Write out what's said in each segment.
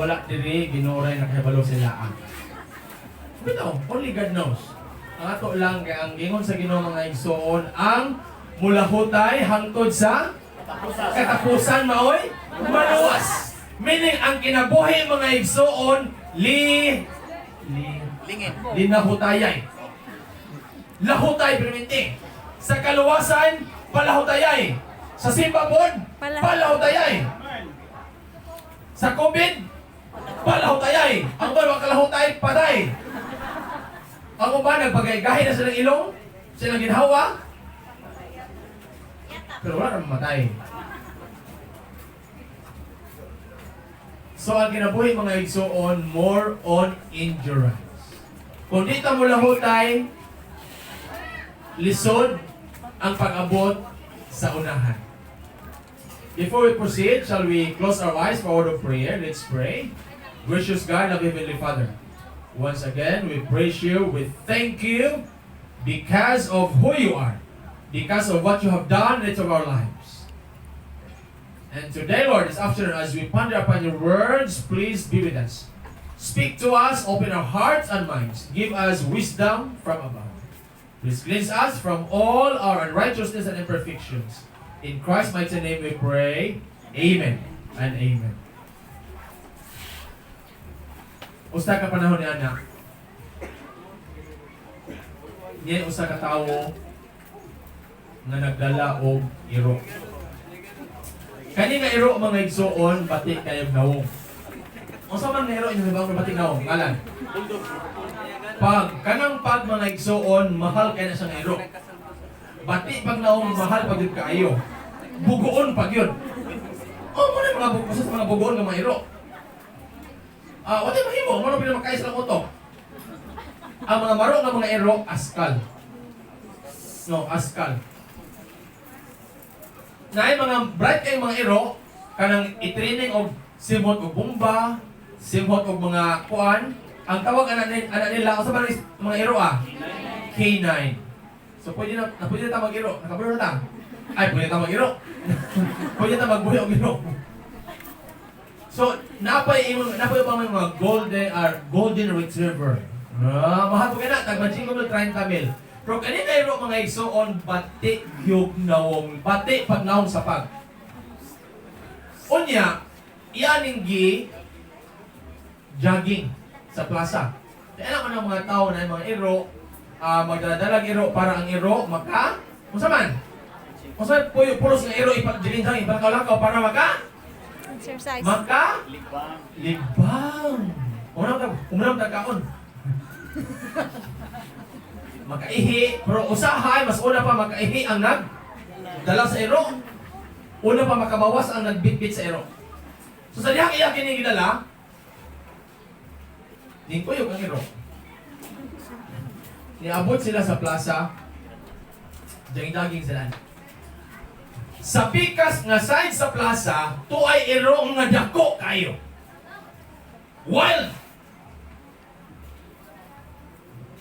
wala diri ginuray nakahibalo sila. Bitaw, only God knows. Ang ato lang kay ang gingon sa Ginoo mga igsoon ang mulahutay hangtod sa katapusan maoy maluwas. Meaning ang kinabuhi mga igsoon linahutayay. Lahutay perminti. Sa kaluwasan palahutayay. Sa simbapod palahutayay. Sa COVID palahutayay. Ang ba kalahutay patay. Ang ba nagpagaygahi na silang ilong? Silang ginhawa? Pero wala nang matay. So ang kinabuhi mga igsoon, more on endurance. Kung di ta mo lahutay, lisod ang pag-abot sa unahan. Before we proceed, shall we close our eyes for a word of prayer? Let's pray. Gracious God, loving Heavenly Father, once again, we praise you, we thank you because of who you are, because of what you have done in each of our lives. And today, Lord, this afternoon, as we ponder upon your words, please be with us. Speak to us, open our hearts and minds. Give us wisdom from above. Please cleanse us from all our unrighteousness and imperfections. In Christ's mighty name we pray. Amen and amen. Usta ka panahon ni anak. Niya usa ka tawo nga nagdala og iro. Kani nga iro mga igsoon bati kayog nawong. Unsa man nga iro inyo ba bati nawong? Ngalan. Pag mga igsoon mahal kay na sa iro. Bati pag nawong mahal pag yun kaayo. Bugoon pag yun. Mo na mga mga bugoon nga mga iro. Wala mahimo, ano pinamakain sa utok? Ang mga maro ng mga ero, askal. No, askal. Na mga bright kayong mga ero, kanang i-training og simhot og bomba, simhot og mga kuan, ang tawag anak nila, o sa mga ero K9. So pwede na ta mag-ero, nakabulo na ta. Ay, pwede na ta mag-ero. Pwede na magbuhi og ero. So, napay pa mga golden retriever. Mahal po ka na, tag-matching ko ng 30 mil. Pero kanina iro mga igsoon, bati yung nawong, bati pag nawong sapag. Unya, iyaning jogging sa plaza. Kaya alam mo ng mga tao na yung mga iro, magdadalag iro para ang iro kung saan pulos ng iro, ipag-jogging, ipag-kalakaw para exercise. Libang. Umunam kaon. Makaihi, pero usahay, mas una pa makaihi ang nagdala sa ero. Una pa makabawas ang nagbitbit sa ero. So sa dihang iya kini gidala, ningkuyog ang ero. Niabot sila sa plaza, daging sila. Sa pikas nga side sa plaza, tuay ero nga dako kayo. Wild!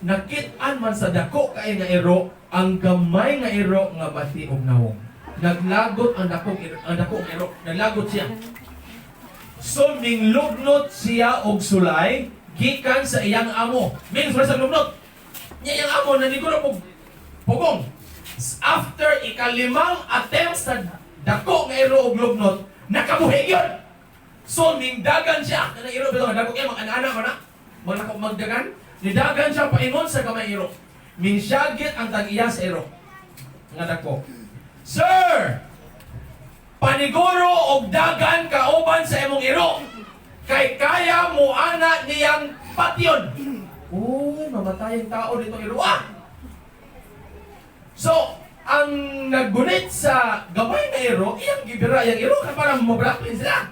Nakit-an man sa dako kayo nga ero, ang gamay nga ero nga bati og nawong. Naglagot ang dako ero, naglagot siya. So ninglugnot siya og sulay gikan sa iyang amo. Means sa lugnot. Iyang amo nanigulo og pugong. After ikalimang attempt sa dako nga iro og lugnot, nakabuhi yun. So ningdagan siya, kanang iro bitaw dako kay mga anak man na, magdagan, nidagan siya paingon sa gamay iro. Minsyagit ang tag-iya sa iro nga dako. Sir, paniguro og dagan kauban sa imong iro. Kay kaya mo ana niyang patyon. Uy, mamatay ang tao dito iro. So, ang naggunit sa gamay na iro, iyang gibira, iyang iro, para mabalaklin sila.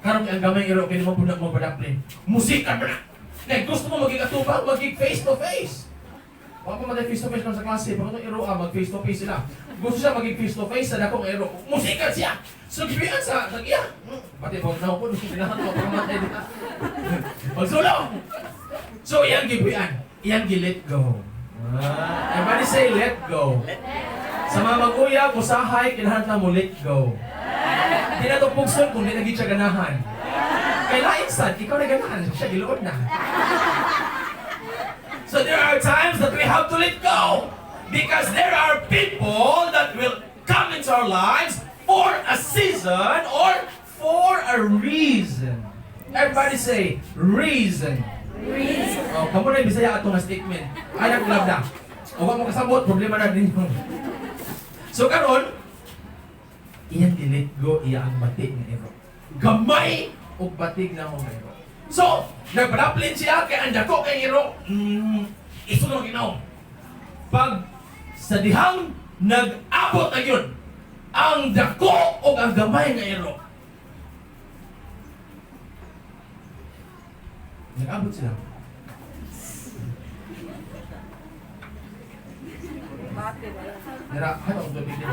Karong ang gamay iro, kaya mo mabalaklin. Musika na. Kaya gusto mo maging atubang, maging face to face. Huwag pa mag-face to face lang sa klase, pag itong iro, mag-face to face sila. Gusto siya maging face to face sa dakong iro. Musika siya. So, gibihan sa nag-iya. Pati pag naupon, pinahan ko, pagkamatay dito. Magsulong! So, iyang gibihan. Iyang gi-let go. Everybody say, let go. Sa mga mag-uyab, usahay, kailangan na mo let go. Hindi na ito pugson kung hindi naging siya ganahan. Kay lain sad, ikaw na ganahan, siya giluod na. So there are times that we have to let go because there are people that will come into our lives for a season or for a reason. Everybody say, reason. Reason. Oh, kamu na Bisaya ato nga statement. Ay, naglab na. O, wag mo kasabot, problema na din yun. So, karon, iyan dilit go, iya ang batik nga ero. Gamay o batik na mo nga ero. So, nagpadaplin siya kay ang dako kay ero. Isunod ginaw. Pag sa dihang nag-abot na yun, ang dako o ang gamay nga ero. Nag-abot sila. Nara, ano ang tubig din?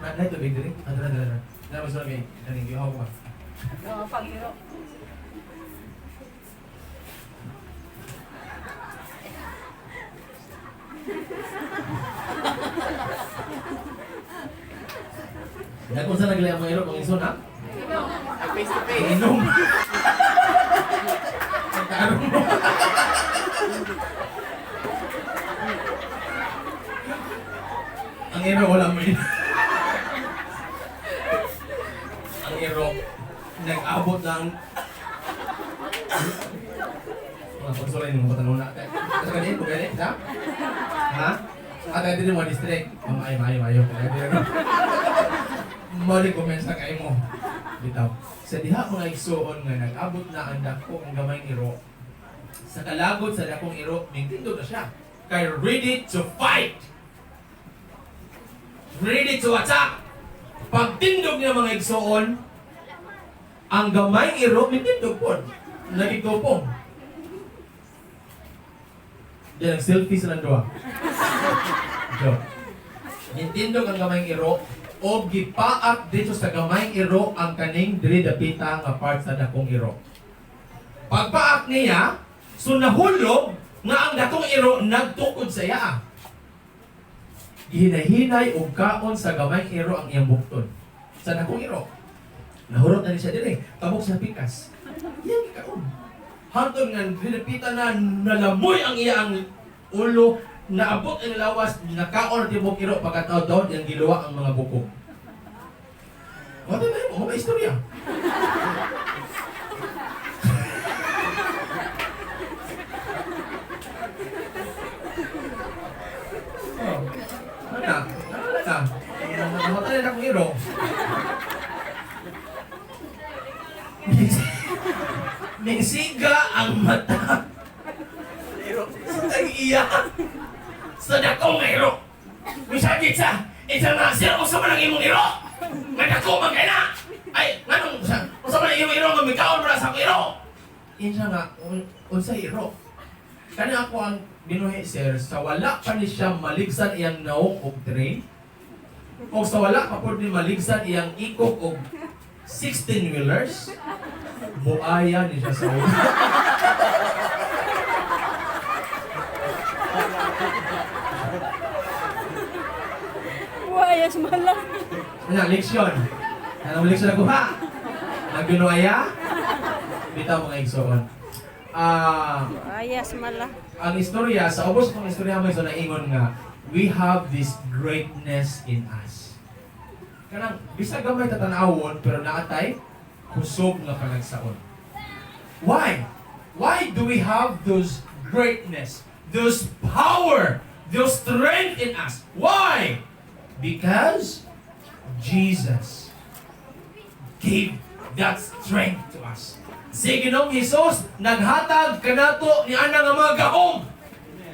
Na tubig din? Dala. Nara, mas lagi. Daling, gihaw ko. Paghiro. Kung saan naglaya ang mga iro, kung iso na? Face to face. Inom. Pagkaroon mo. Ang iro, wala mo yun. Ang iro, nag-abot ng... Mga konsolay ng mga tanong na. Kasi kanina, pagkalit, ha? Ha? At ito din mga district. Mayo. Mali kumensa kay mo. Bitaw. Sa diha mga igsuon nga nag-abot na ang dako ang gamay iro. Sa kalagod sa dakong iro, mingtindog na siya. Kay ready to fight. Ready to attack. Pagtindog niya mga igsuon, ang gamay iro mingtindog po. Nagigopong. Yan ang selfie silang doa. Joke. Mintindog ang gamay iro o gipaak dito sa gamay iro ang kaning diri dapita nga part sa dakong iro. Pagpaak niya, so nahulog nga ang dakong iro nagtukod sa iya. Gihinay-hinay og kaon sa gamay iro ang iyang bukton. Sa dakong iro. Nahurot na ni siya dire, tabok sa pikas. Iyang kaon. Hantod nga diri dapita na nalamoy ang iyang ulo. Naabot ang lawas, nakaon ang tibok iro pagkataon yung giluwa ang mga bukog. Wala ba mo? Mga istorya. Oh, na. Nakamatay na akong iro. Nisiga ang mata. Sa tag-iyak. Sa dakong nga iro. Misagit sa, isa nga sila kung sa manang imong iro. Nga dako man kayo na. Ay, nganong, kung sa manang imong iro, nga mikaon mo na sa iro. Isa nga, unsa iro. Kani ako ang binuhi, sir, sa wala pa ni siya maligsan iyang naong og train, o sa wala pa po ni maligsan iyang ikog og 16-wheelers, buaya ni siya sa ulo. Ayos malam. Ano, leksyon. Ano leksyon ako ha? Nagbinuaya? Bitaw mga igsoon. Ayos malam. Ang istorya, sa ubos ng istorya may so naingon nga, we have this greatness in us. Kanang, bisa gamay tatanawon, pero naatay, kusog nga panagsaon. Why? Why do we have those greatness, those power, those strength in us? Why? Because Jesus gave that strength to us. Si Ginoong Hesus naghatag kanato ni ana nga mga gaong,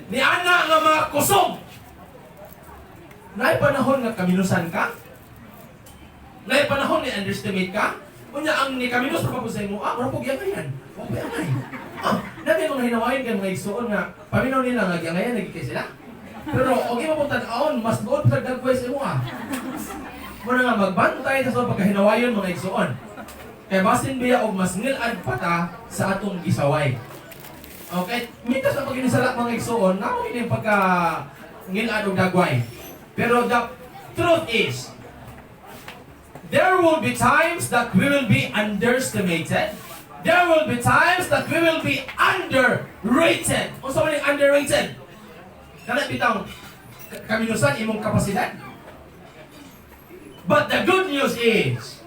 ni ana nga mga kusog. Naay panahon nga kaminusan ka? Naay panahon ni underestimate ka? Unya ang ni kaminus pa po sa imo, wala po giyangayan. Wala po yangay. Nabi mga hinawain kay mga igsuon nga, paminaw nila nga giyangayan, nagikay sila. Pero okay mo pong tanaon, mas doon pa dagway sa imo Muna nga magbantay sa so pagkahinawayon mga igsuon. Kaya basin biya og mas ngilad pata sa atong gisaway. Okay, mitas na pag-inisala mga igsuon, na ako yung pagka ngilad og dagway. Pero the truth is, There will be times that we will be underestimated. There will be times that we will be underrated. Kung sa mga underrated, kana bitang kaminusan imong kapasidad. But the good news is,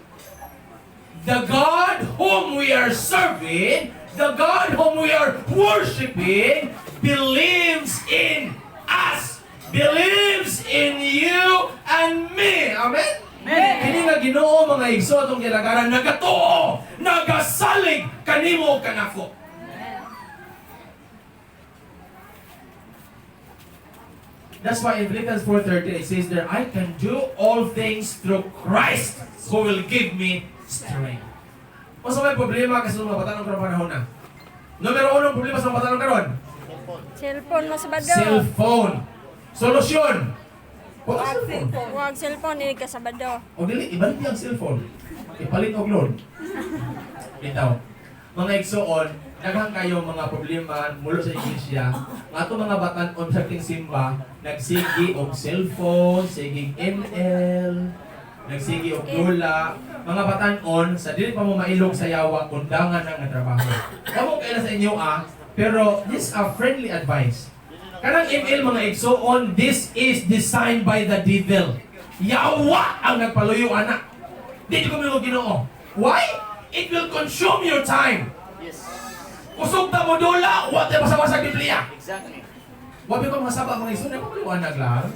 the God whom we are serving, the God whom we are worshiping, believes in us, believes in you and me. Amen? Kini nga Ginoo mga igsoon atong gilagaran, nagatuo, nagasalig kanimo ug kanako. That's why in Philippians 4:13 it says there, I can do all things through Christ who will give me strength. O sa may problema kasi mga bata ng karon panahon na. Numero 1 problema sa mga bata ng karon. Cellphone mas bado. Cellphone. Solusyon. Wala cellphone. Huwag cellphone ini ka Sabado. O dili, ibalik niya ang cellphone. Ipalit og load. Bitaw. Mga igsoon, daghang kayo mga problema mulo sa iglesia. Nga ato mga batan-on sa ating simba, nagsigi og cellphone, sigig ML, nagsigi og dula. Mga batan-on, sa dili pa mo mailog sa yawa, undangan na nga trabaho. Kamo kaila sa inyo pero this a friendly advice. Kanang ML mga igsoon, this is designed by the devil. Yawa ang nagpaluyo anak. Dito ko mo Ginoo. Why? It will consume your time. Yes. Kusog ta mo dula, wa tayo masama sa Biblia. Exactly. Wabi ko mga saba mga igsoon, ako liwanag lang.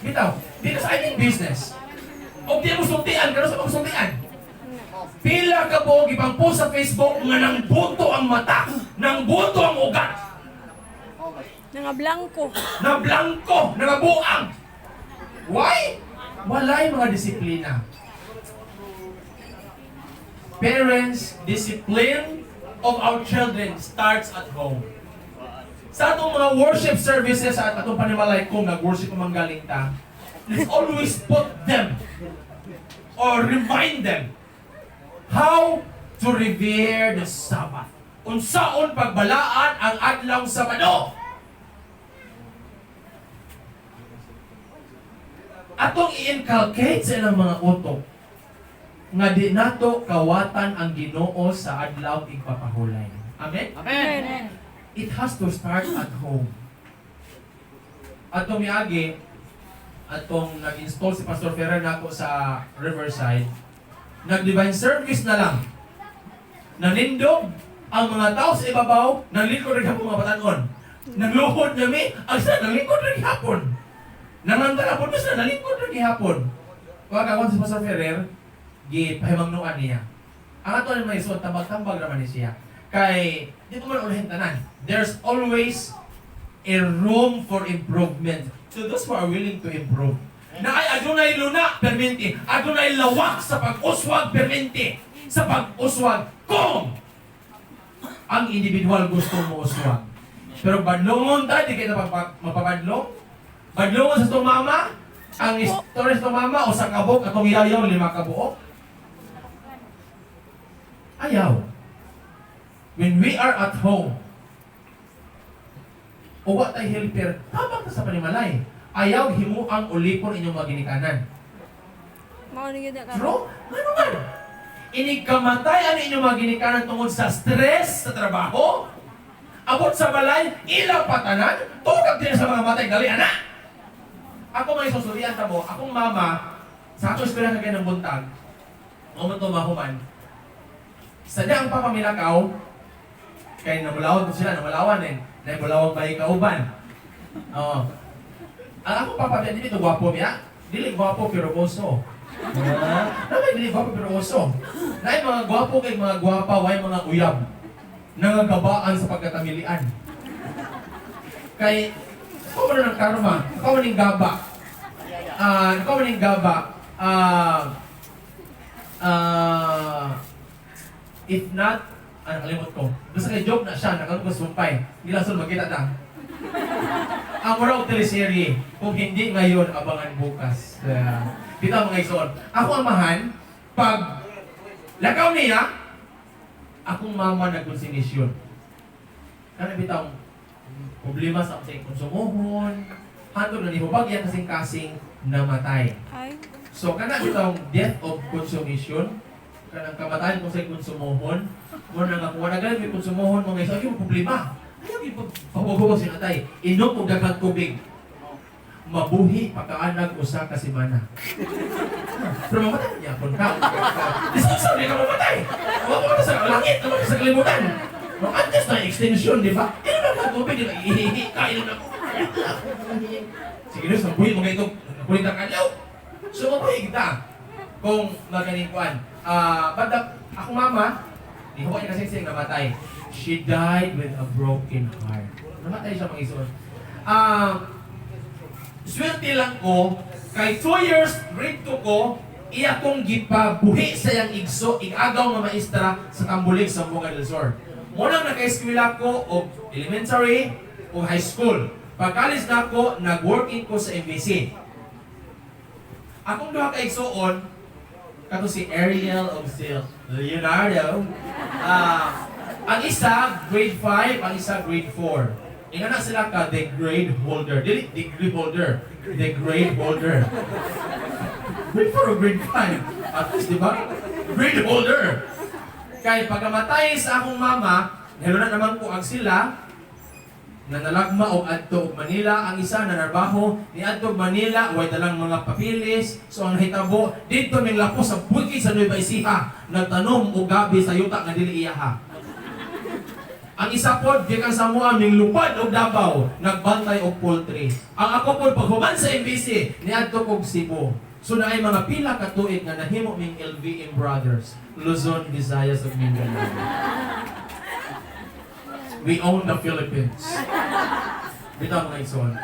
Bitaw, dito sa ating business. O di mo sultian, kano sa mga sultian? Pila ka po, gipangpo sa Facebook nga nang buto ang mata, nang buto ang ugat. Nga blanco. Na blanco, na buang. Why? Walay mga disiplina. Parents, discipline of our children starts at home. Sa atong mga worship services at atong panimalay kung nag-worship ang galing ta, let's always put them or remind them how to revere the Sabbath. Unsaon pagbalaan ang adlaw Sabado. Atong i-inculcate sa ilang mga utok nga di nato kawatan ang Ginoo sa adlaw igpapahulay. Amen? Amen. It has to start at home. Atong miagi, atong nag-install si Pastor Ferrer nako sa Riverside, nag-divine service na lang. Nanindog ang mga tao sa ibabaw, nanglikod rin hapon mga batanon. Nangluhod nami, ang sa nanglikod rin hapon. Nangandala po sa nalingkod rin gihapon. Kung akawon si Pastor Ferrer, gipahimangnuan niya. Ang ato ni Maison, tambag-tambag naman ni siya. Kay, dito man ulihin tanan. There's always a room for improvement to those who are willing to improve. Na ay adunay luna, perminti. Adunay lawak sa pag-uswag, perminti. Sa pag-uswag, kung ang individual gusto mo uswag. Pero badlongon tayo, di kita mapabadlong. Badlungon sa itong mama, ang istorya sa itong mama, o sa kabok, atong yayaw, 5 kabuok. Ayaw. When we are at home, uwa tayo helper, habang sa panimalay, ayaw himu ang ulipon inyong mga ginikanan. Mao ni gid ka. Bro, ano man? Inigkamatay ang inyong mga ginikanan tungkol sa stress sa trabaho, abot sa balay, ilaw patanan, tukag din sa mga matay gali, anak! Ako may susurian ta mo, akong mama, sa ato eskwela kagaya ng buntag, umunto mahuman, sadya ang papamilakaw, kaya namulawan ko sila, namulawan namulawan ba ikauban. Oo. Ang akong papamilakaw, dili ito gwapo niya, dili gwapo pero oso. Naman dili gwapo pero oso. Naay mga gwapo kay mga gwapa, way mga uyab, nangagabaan sa pagkatamilian. Kay, ikaw mo ng karma, ikaw mo ng gaba. Ikaw mo ng gaba. If not, nakalimot ko. Basta kay joke na siya, nakalungkos sumpay. Hindi lang magkita na. Ang murang teleserye, kung hindi ngayon, abangan bukas. Dito mga ison. Ako amahan, pag lakaw niya, akong mama nagkonsinisyon. Kana bitang problema sa ating konsumuhon, hantod na nihubag yan kasing-kasing namatay. Ay. So kana itong death of consumption, kanang kamatayan kung sa'y konsumohon, mo na nga kung wala ganun may konsumohon, mga isa, yung problema. Ayaw yung pagbabawa si natay. Inom o daghang tubig. Mabuhi pagkaanag usa ka semana. Pero mamatay niya kung ka. Diskusyon, di ka mamatay. Mamatay sa langit, mamatay sa kalimutan. Antes na extension, di ba? Inom na tubig, di ba? Ihihi, kain na ako. Sige, Diyos, mabuhi mga itong nakulit ang kalaw. So, mabuhi kita. Kung maganikuan. But akong mama, di ko niya kasi namatay. She died with a broken heart. Namatay siya mga ison. Swerte lang ko, kay 2 years, grade 2 ko, iya kong gipabuhi sa yang igso, igagaw nga maestra sa Tambulig sa Bunga del Sur. Muna naka-eskwela ko o elementary o high school. Pagkalis na ako, nag-working ko sa MBC. Akong duha ka igsoon, kato si Ariel of Leonardo. Ang isa, grade 5, ang isa, grade 4. Ingana sila ka, the grade holder. Dili, degree holder. The grade holder. Grade 4 o grade 5? At least, di ba? Grade holder. Kaya pagkamatay sa akong mama, na naman ko ang sila, na nalagma o adto og Manila, ang isa na narbaho ni adto Manila, way dalang mga papilis, so ang hitabo, dito ning lapos sa bukid sa Nueva Ecija, nagtanom og gabi sa yuta nga dili iyaha. Ang isa pod gikan sa mua ning lupad og Davao, nagbantay og poultry. Ang ako pod paghuman sa MBC, niadto kog Cebu. So naay mga pila ka tuig nga nahimo ming LVM Brothers, Luzon, Visayas ug Mindanao. We own the Philippines. Bitaw mga ison.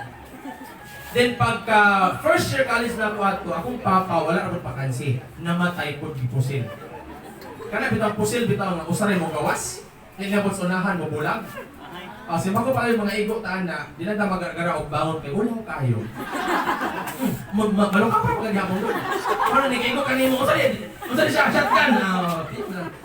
Then pagka first year college na ako ato, akong papa wala ra pakansi, namatay pod gipusil. Kana bitaw pusil bitaw nga usaray mo gawas. Nilabot sa unahan mo bulag. Si Mako pa yung mga igo taan na, di na magagara og bangon kay ulang kayo. Malong ka pa pagkagapon doon. Ano nag-igo kanimo? Usali siya, shotgun.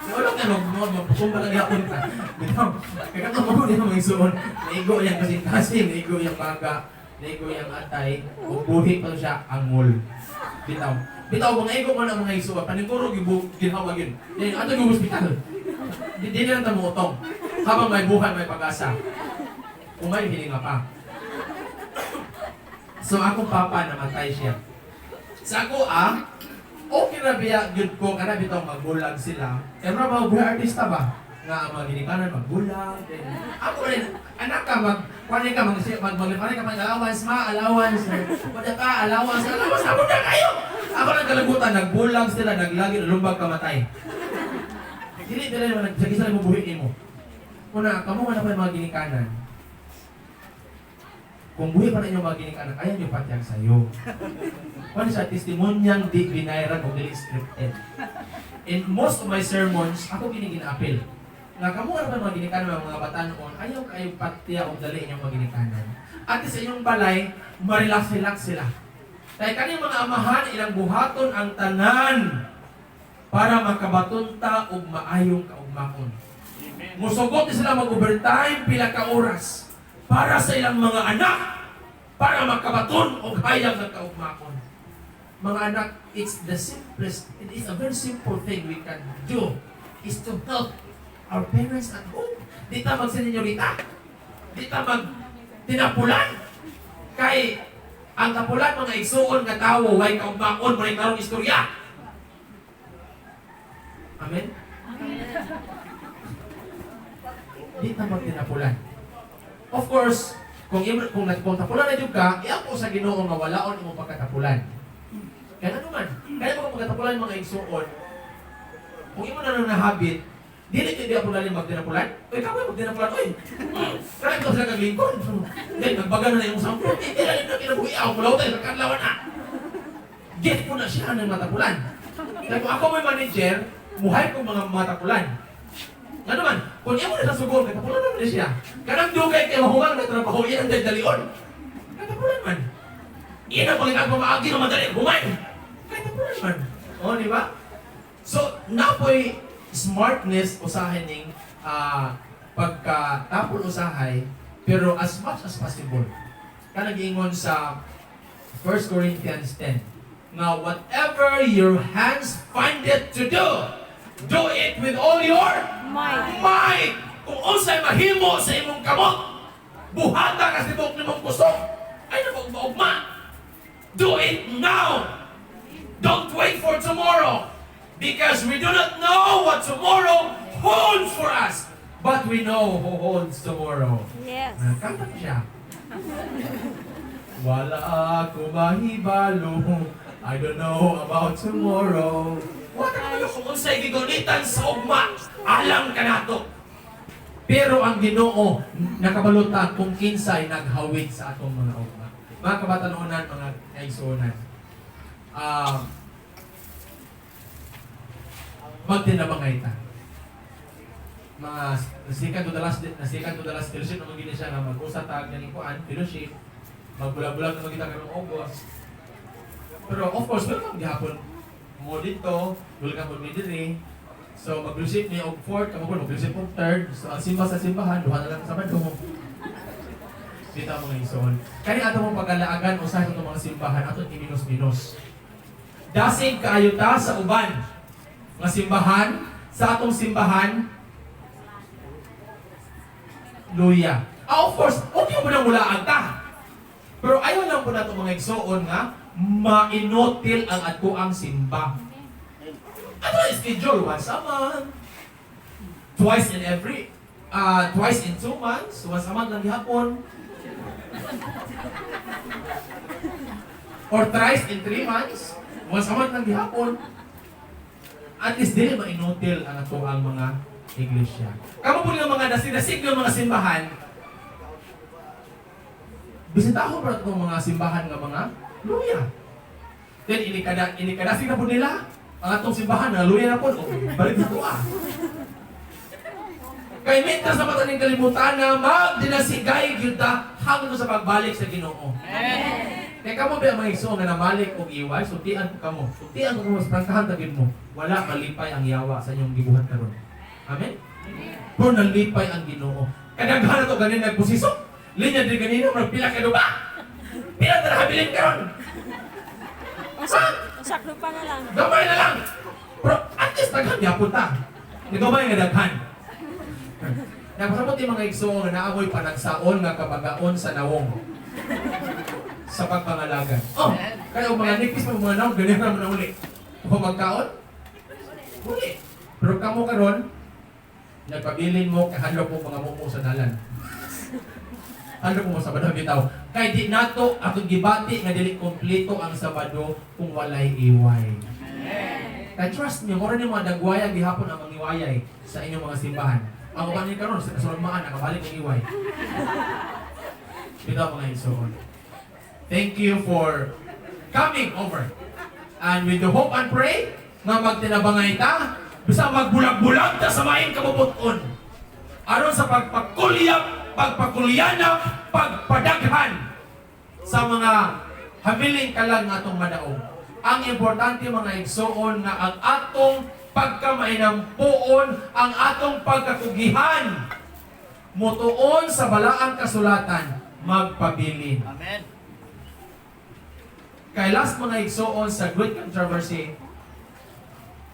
Ulang ka, magpusumba lang yapon ka. Bitaw, kaya ka mo din ang mga isuon. Naigo yung kasing-kasing, naigo yung baga, naigo yung atay, ug buhi pa siya, angol. Bitaw. Bitaw, mga igo man ang mga isuon. Paniguro, ginawag yun. Ato yung hospital. Hindi na lang tamutong. Habang may buhay, may pag-asa. Kung may hininga pa. So, akong papa, namatay siya. Sa ako, okay na biya, yun ko, kana bitaw magbulag sila. Pero mga buhay artista ba? Nga mga ginikanan, magbulag. Ako rin, anak ka, magpanin ka, maglipanin ka, allowance, pada ka, allowance, ako na kayo! Ako lang kalagutan, nagbulag sila, naglagi, lumbag, kamatay. Dili naman nagsagisa lang mo buhiin mo. Una, kamo nga na pa yung mga ginikanan. Kung buhi pa na inyong mga ginikanan, kaya nyo patyang sa'yo. Kung sa testimonyang di binayran o dili scripted. In most of my sermons, ako ginapil. Nga kamo nga na pa yung mga ginikanan, mga batanon, ayaw kayo patya o dali inyong mga ginikanan. At sa inyong balay, marelax-relax sila. Kaya kanyang mga amahan, ilang buhaton ang tanan para makabatunta og maayong kaugmakon. Musugot sila mag-overtime pila ka oras para sa ilang mga anak para makabaton og hayag ng kaugmakon. Mga anak, it is a very simple thing we can do is to help our parents at home. Di ta mag-senyorita. Di ta mag-tinapulan. Kay ang tapulan mga igsuon nga tawo way kaugmakon may karong istorya. Amen? Di tamang tinapulan. Of course, kung tapulan na yung ka, iyan po sa Ginoo nga walaon imong pagkatapulan. Kaya ano man, kaya mga pagkatapulan mga igsuon, kung imo na nang nahabit, dili hindi ako nalim magtinapulan. Uy, kamo magtinapulan, uy! Kaya ito sila kaglingkod. Then, nagbaga na yung sampung, hindi na rin na kinabuhi ako, mulaw tayo, nagkadlawan na. Get po na siya ng matapulan. Kaya kung ako may manager, muhay kong mga tapulan. Nga naman, kung iya mo na nasugol, katapulan naman siya. Kanang dugay kay mahuwang na trabaho, iyan ang dalion. Katapulan man. Iyan ang pagkakag mamaagi ng madali, humay. Katapulan man. O, di ba? So, napoy smartness usahin ng pagkatapon usahay, pero as much as possible. Kanag-ingon sa 1 Corinthians 10. nga whatever your hands find it to do it with all your might. Kung unsay mahimo sa imong kamot, buhata ka sa tibok nimong kusog, ay nabugma. Do it now. Don't wait for tomorrow. Because we do not know what tomorrow holds for us. But we know who holds tomorrow. Yes. Kanta siya. Wala ako mahibalo. I don't know about tomorrow. Wala ko kung unsay gigunitan sa ugma. Alam ka nato. Pero ang Ginoo nakabalutan kung kinsay naghawid sa atong mga ugma. Mga kabatanunan, mga kaigsuonan. Magtinabangay ta. Mga nasikan to the last fellowship naman gini siya nga mag-usa ta ganing kuan fellowship. Magbulag-bulag naman kita karong August. Pero of course, welcome gihapon mo dito, welcome mo diri. So mag-fellowship ni og 4th, kamo ko mag-fellowship og 3rd. So ang simba sa simbahan, duha na lang sa Sabado. Dito mga ison. Kani ato mong pag-alaagan usahay itong mga simbahan ato i-minus-minus. Dasig kaayo ta sa uban nga simbahan, sa atong simbahan, luya. Of course, okay mo nang mulaan ta. Pero ayaw lang po na itong mga igsoon nga, mainotil ang ato ang simba. Ano ang schedule? Once a month, twice in 2 months, once a month lang gihapon. Or thrice in 3 months, once a month lang gihapon. At least dili mainutil ang ato ang mga iglesia. Kamo po ng mga dasig-dasig ng mga simbahan, bisitahon pa itong mga simbahan ng mga luya. Then inikadasig na po nila ang atong simbahan na luya na po. Balik na po Kay mintas na mataning kalimutan na magdinasigay kita hanggang sa pagbalik sa Ginoo. Kaya kamo ba mga igsoon nga namalik og iway, sutian ko kamo. Sutian ko kamo sa prangkahan tagid mo. Wala malipay ang yawa sa inyong gibuhat karon. Amen? Kung nalipay ang Ginoo. Kadaghan na to ganin nagposiso. Linya din ganino, magpila ka ba? Pila na nakabilin karon. Saklo pa na lang. Gamay na lang. Pero at least daghan gyapon ta. Nagabay nga daghan. Napasabot yung mga igsoon na naamoy panagsaon nga kabagaon sa nawong. Sa pagpangalaga. Oh, kaya ang mga nipis ng mga nawong, ganyan naman na uli. Kung magkaon, uli. Pero kamo karon, nagpabilin mo, kahalo po mga mumo sa dalan. Halo po mo Sabado bitaw. Kaya di nato, atong gibati nga dili kompleto ang Sabado kung walay iway. Kaya trust me, mura ni mga dagwaya, gihapon ang mga iwayay sa inyong mga simbahan. Ang uban ni karon sa kasulagmaan, nakabalik ang iway. Bitaw mga igsoon. Thank you for coming over. And with the hope and pray, nga magtinabangay ta, bisa magbulag-bulag ta sa maing kabubuton. Aron sa pagpakulyana, pagpadaghan sa mga habiling kalang atong madaog. Ang importante mga igsoon nga ang atong pagkamainampuon, ang atong pagkakugihan, mutuon sa balaang kasulatan, magpabilin. Amen. Kay last mga igsoon sa great controversy,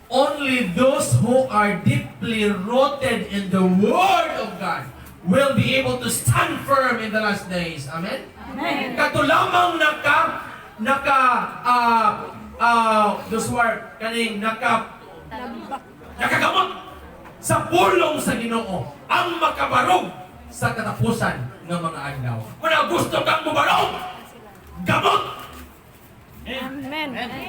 only those who are deeply rooted in the Word of God will be able to stand firm in the last days. Amen? Amen. Kato lamang those who are nakagamot sa pulong sa Ginoo ang makabarog sa katapusan ng mga adlaw. Kung gusto kang mubarog, gamot! Amen. Amen.